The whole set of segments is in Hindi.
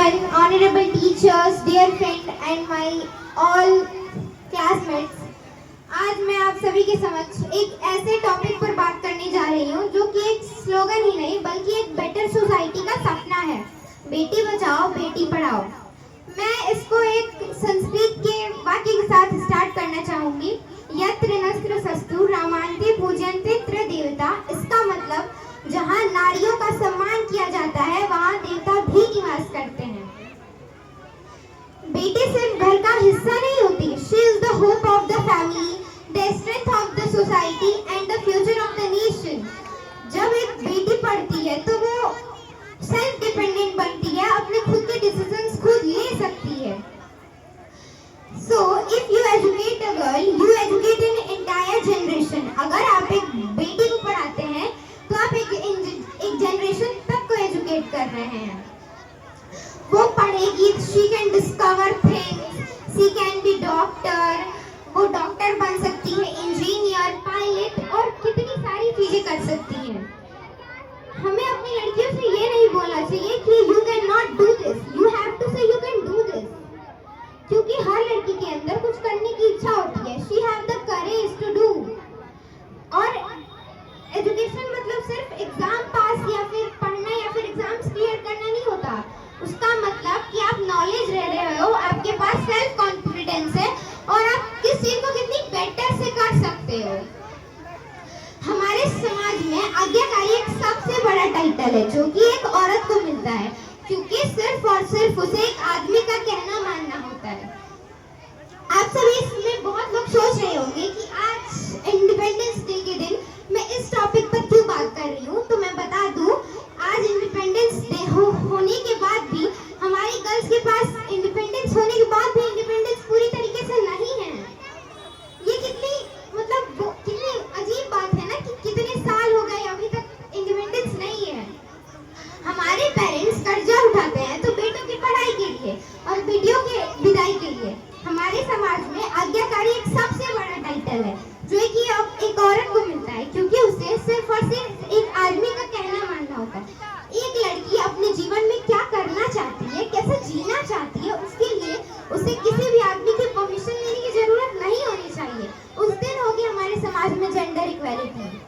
everyone, honorable teachers, dear friend and my all classmates. आज मैं आप सभी के समक्ष एक ऐसे टॉपिक पर बात करने जा रही हूँ जो कि एक स्लोगन ही नहीं बल्कि एक बेटर सोसाइटी का सपना है। बेटी बचाओ बेटी पढ़ाओ। मैं इसको एक संस्कृत के वाक्य के साथ स्टार्ट करना चाहूंगी। यत्र नस्त्र सस्तु रामान्ते पूजन्ते त्र देवता। इसका मतलब जहाँ नारियों का सम्मान किया जाता है वहाँ देवता भी निवास करते हैं। बेटी सिर्फ घर का हिस्सा नहीं होती। She is the hope of the family, the strength of the society and the future of the nation. जब एक बेटी पढ़ती है तो वो सेल्फ डिपेंडेंट बनती है, अपने खुद के डिसीजंस खुद ले सकती है। So if you educate a girl, you educate an entire generation. अगर आप एक बेटी को पढ़ाते हैं तो आप एक जनरेशन तक को एजुकेट कर रहे हैं। वो पढ़ेगी, she can discover things, she can be doctor, वो डॉक्टर बन सकती है, इंजीनियर, पायलट और कितनी सारी चीजें कर सकती है। हमें अपनी लड़कियों से ये नहीं बोलना चाहिए कि you cannot do this, you have to say you can do this, क्योंकि हर लड़की के अंदर कुछ करने की इच्छा होती है। She have the courage to do। और एजुकेशन मतलब सिर्फ एग्जाम पास या फिर पढ़ना या फिर एग्जाम्स क्लियर करना नहीं होता। उसका मतलब कि आप नॉलेज ले रहे हो, आपके पास सेल्फ कॉन्फिडेंस है और आप किस चीज को कितनी बेटर से कर सकते हो। हमारे समाज में आज्ञाकारी एक सबसे बड़ा टाइटल है जो कि एक औरत को मिलता है, क्योंकि सिर्फ और सिर्फ उसे एक आदमी का कहना मानना होता है। आप सभी इसमें बहुत लोग सोच रहे होंगे कि आज इंडिपेंडेंस डे के दिन मैं इस टॉपिक पर क्यों बात कर रही हूँ। तो मैं बता दूं, आज इंडिपेंडेंस डे होने के बाद भी हमारी गर्ल्स के पास इंडिपेंडेंस होने के बाद भी इंडिपेंडेंस पूरी तरीके से नहीं है। ये कितनी कितनी अजीब बात है ना कि कितने साल हो गए अभी तक इंडिपेंडेंस नहीं है। हमारे पेरेंट्स कर्जा उठाते हैं तो बेटों की पढ़ाई के लिए और बेटियों के विदाई के लिए। हमारे समाज में आज्ञाकारी एक सबसे बड़ा टाइटल है जो कि अब एक औरत को मिलता है, क्योंकि उसे सिर्फ और सिर्फ एक आदमी का कहना मानना होता है। एक लड़की अपने जीवन में क्या करना चाहती है, कैसे जीना चाहती है, उसके लिए उसे किसी भी आदमी की परमिशन लेने की जरूरत नहीं होनी चाहिए। उस दिन होगी हमारे समाज में जेंडर इक्वालिटी।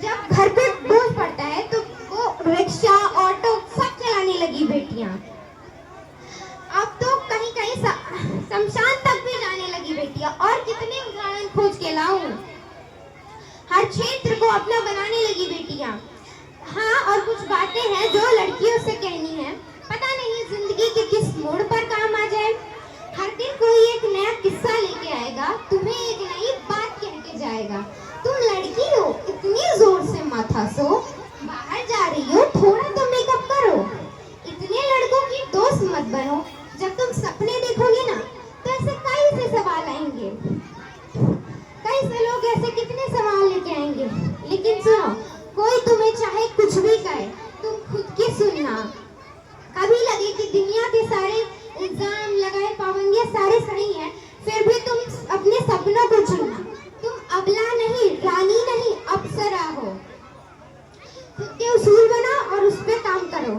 जब घर पे बोझ पड़ता है तो वो रिक्शा, ऑटो सब चलाने लगी बेटियां। अब तो कहीं कहीं शमशान तक भी जाने लगी बेटियां। और कितने उदाहरण खोज के लाऊं। हर क्षेत्र को अपना बनाने लगी बेटियां। हाँ, और कुछ बातें हैं जो लड़कियों से कहनी है। पता नहीं जिंदगी के किस मोड़ पर काम आ जाए। हर दिन कोई एक नया किस्सा लेके आएगा, तुम्हें एक नई बात कह के जाएगा। तुम लड़की हो, इतनी जोर से मत हंसो, बाहर जा रही हो, थोड़ा तो मेकअप करो। इतने लड़कों की दोस्त मत बनो। जब तुम सपने देखोगे ना तो ऐसे कई से सवाल आएंगे, कई से लोग ऐसे कितने सवाल लेके आएंगे। लेकिन सुनो, कोई तुम्हें चाहे कुछ भी कहे, तुम खुद की सुनना। कभी लगे कि दुनिया के सारे इल्जाम लगाए, पाबंदियां सारे सही हैं, फिर भी तुम अपने सपनों को चुनना। तुम अबला नहीं, रानी नहीं, अप्सरा हो। खुद के उसूल बनाओ और उस पर काम करो।